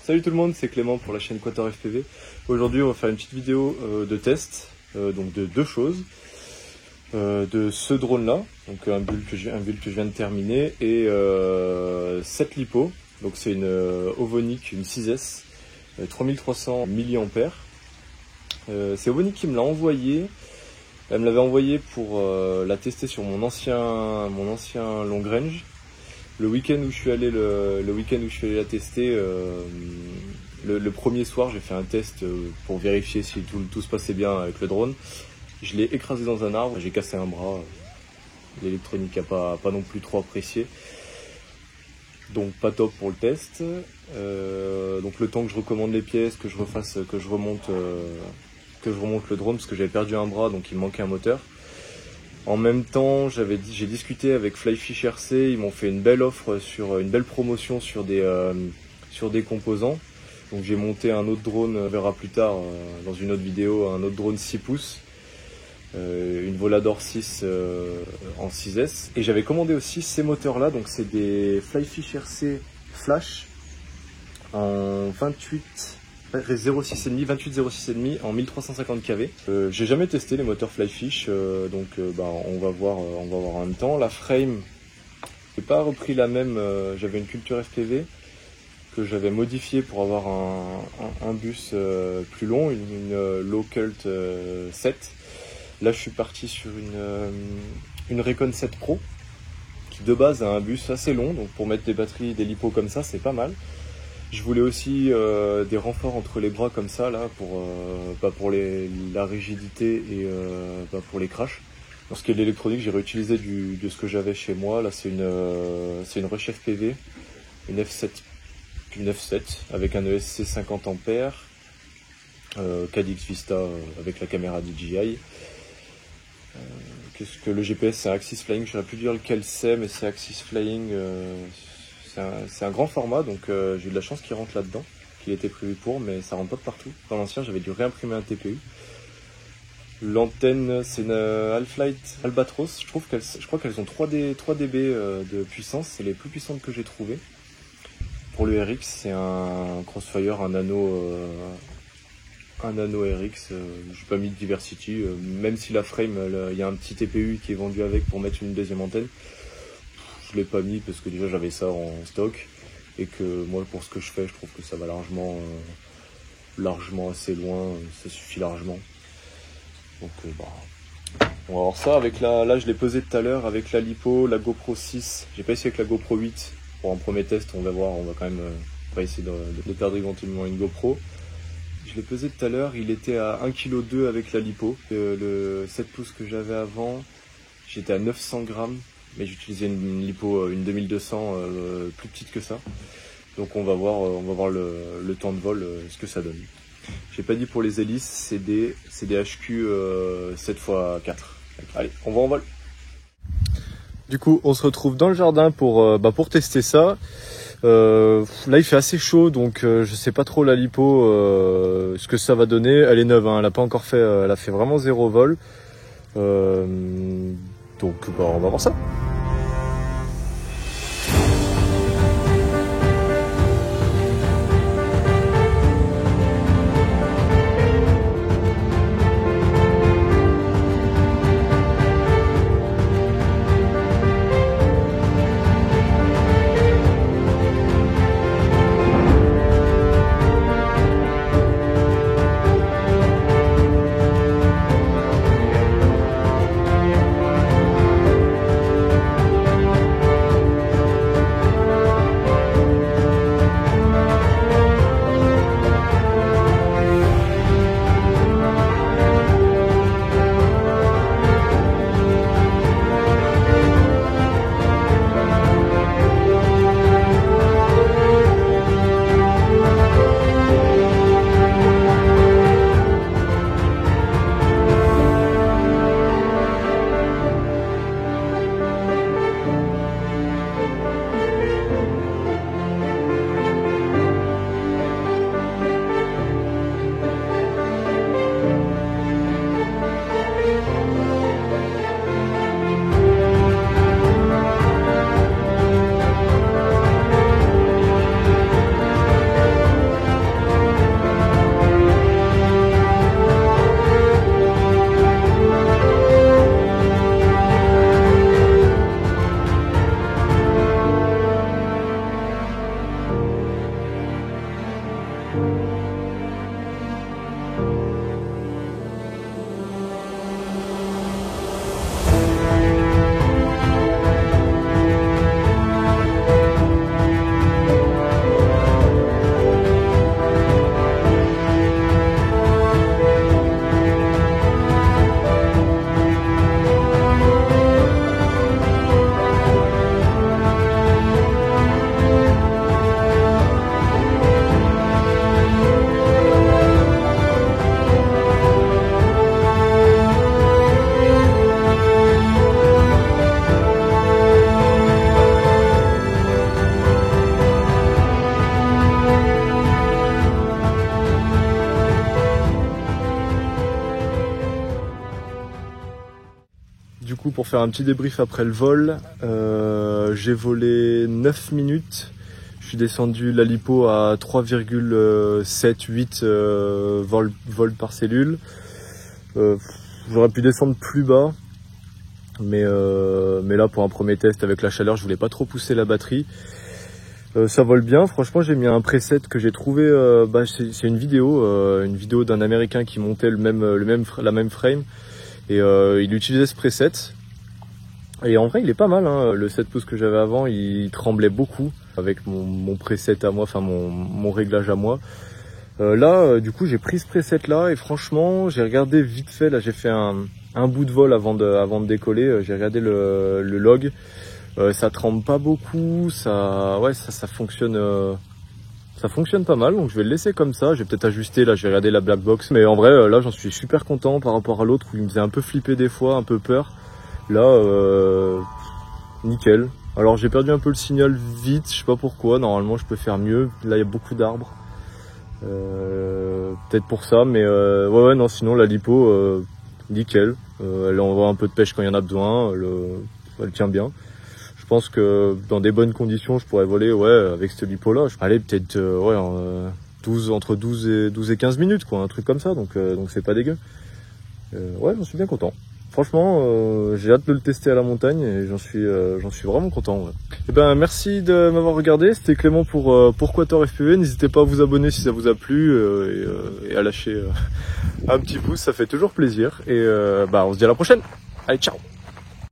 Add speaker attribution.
Speaker 1: Salut tout le monde, c'est Clément pour la chaîne Quator FPV. Aujourd'hui on va faire une petite vidéo de test, donc de deux choses. De ce drone là, donc un build que je viens de terminer, et cette lipo, donc c'est une Ovonic, une 6S, 3300 mAh. C'est Ovonic qui me l'a envoyé. Elle me l'avait envoyé pour la tester sur mon ancien long range. Le week-end où je suis allé la tester, le premier soir, j'ai fait un test pour vérifier si tout se passait bien avec le drone. Je l'ai écrasé dans un arbre, j'ai cassé un bras. L'électronique n'a pas non plus trop apprécié. Donc pas top pour le test. Donc le temps que je recommande les pièces, que je remonte le drone, parce que j'avais perdu un bras, donc il me manquait un moteur. En même temps, j'ai discuté avec Flyfish RC, ils m'ont fait une belle offre une belle promotion sur des composants. Donc j'ai monté un autre drone, on verra plus tard dans une autre vidéo, un autre drone 6 pouces. Une Volador 6 en 6S, et j'avais commandé aussi ces moteurs là, donc c'est des Flyfish RC Flash en 28,06,5 en 1350 kV. J'ai jamais testé les moteurs Flyfish, donc on va voir en même temps. La frame, j'ai pas repris la même, j'avais une Culture FPV que j'avais modifié pour avoir un bus plus long, une Low Cult 7. Là, je suis parti sur une Recon 7 Pro qui de base a un bus assez long, donc pour mettre des batteries, des lipos comme ça, c'est pas mal. Je voulais aussi des renforts entre les bras comme ça, là, pour la rigidité et pour les crashs. Pour ce qui est de l'électronique, j'ai réutilisé de ce que j'avais chez moi. Là, c'est une Rush FPV, une F7 avec un ESC 50 ampères, Cadix Vista avec la caméra DJI. Qu'est-ce que le GPS, c'est un Axis Flying, je ne saurais plus dire lequel c'est, mais c'est Axis Flying, c'est un grand format, donc j'ai eu de la chance qu'il rentre là-dedans, qu'il était prévu pour, mais ça rentre pas de partout. Dans l'ancien, j'avais dû réimprimer un TPU. L'antenne, c'est une Half-Light Albatros, je crois qu'elles ont 3 dB de puissance, c'est les plus puissantes que j'ai trouvées. Pour le RX, c'est un Crossfire, un Nano RX, j'ai pas mis de Diversity, même si la frame, il y a un petit TPU qui est vendu avec pour mettre une deuxième antenne. Je l'ai pas mis parce que déjà j'avais ça en stock, et que moi pour ce que je fais, je trouve que ça va largement assez loin, ça suffit largement. Donc on va voir ça avec là je l'ai pesé tout à l'heure avec la lipo, la GoPro 6, j'ai pas essayé avec la GoPro 8 pour un premier test, on va voir, on va quand même pas essayer de perdre éventuellement une GoPro. Je l'ai pesé tout à l'heure, il était à 1,2 kg avec la lipo. Le 7 pouces que j'avais avant, j'étais à 900 grammes, mais j'utilisais une lipo, une 2200, plus petite que ça. Donc on va voir le temps de vol, ce que ça donne. J'ai pas dit pour les hélices, c'est des HQ 7x4. Allez, on va en vol. Du coup, on se retrouve dans le jardin pour tester ça. Là il fait assez chaud, donc je sais pas trop la lipo ce que ça va donner. Elle est neuve, hein, elle a pas encore fait, elle a fait vraiment 0 vol, donc on va voir ça. Du coup, pour faire un petit débrief après le vol, j'ai volé 9 minutes. Je suis descendu la lipo à 3,78 vols par cellule. J'aurais pu descendre plus bas, mais là pour un premier test avec la chaleur, je voulais pas trop pousser la batterie. Ça vole bien, franchement j'ai mis un preset que j'ai trouvé, c'est une vidéo d'un Américain qui montait la même frame. Et il utilisait ce preset. Et en vrai, il est pas mal, hein. Le 7 pouces que j'avais avant, il tremblait beaucoup avec mon preset à moi, enfin mon réglage à moi. Là, du coup, j'ai pris ce preset là et franchement, j'ai regardé vite fait. Là, j'ai fait un bout de vol avant de décoller. J'ai regardé le log. Ça tremble pas beaucoup. Ça fonctionne. Ça fonctionne pas mal, donc je vais le laisser comme ça. Je vais peut-être ajuster, là, je vais regarder la black box. Mais en vrai, là, j'en suis super content par rapport à l'autre où il me faisait un peu flipper des fois, un peu peur. Là, nickel. Alors, j'ai perdu un peu le signal vite, je sais pas pourquoi. Normalement, je peux faire mieux. Là, il y a beaucoup d'arbres. Peut-être pour ça, mais ouais, non, sinon, la lipo, nickel. Elle envoie un peu de pêche quand il y en a besoin. Elle tient bien. Je pense que dans des bonnes conditions, je pourrais voler avec cette lipo-là. Allez, peut-être entre 12 et 15 minutes, quoi, un truc comme ça. Donc c'est pas dégueu. Ouais, j'en suis bien content. Franchement, j'ai hâte de le tester à la montagne et j'en suis vraiment content. Ouais. Et ben, merci de m'avoir regardé. C'était Clément pour Quator FPV. N'hésitez pas à vous abonner si ça vous a plu et à lâcher un petit pouce, ça fait toujours plaisir. Et on se dit à la prochaine. Allez, ciao.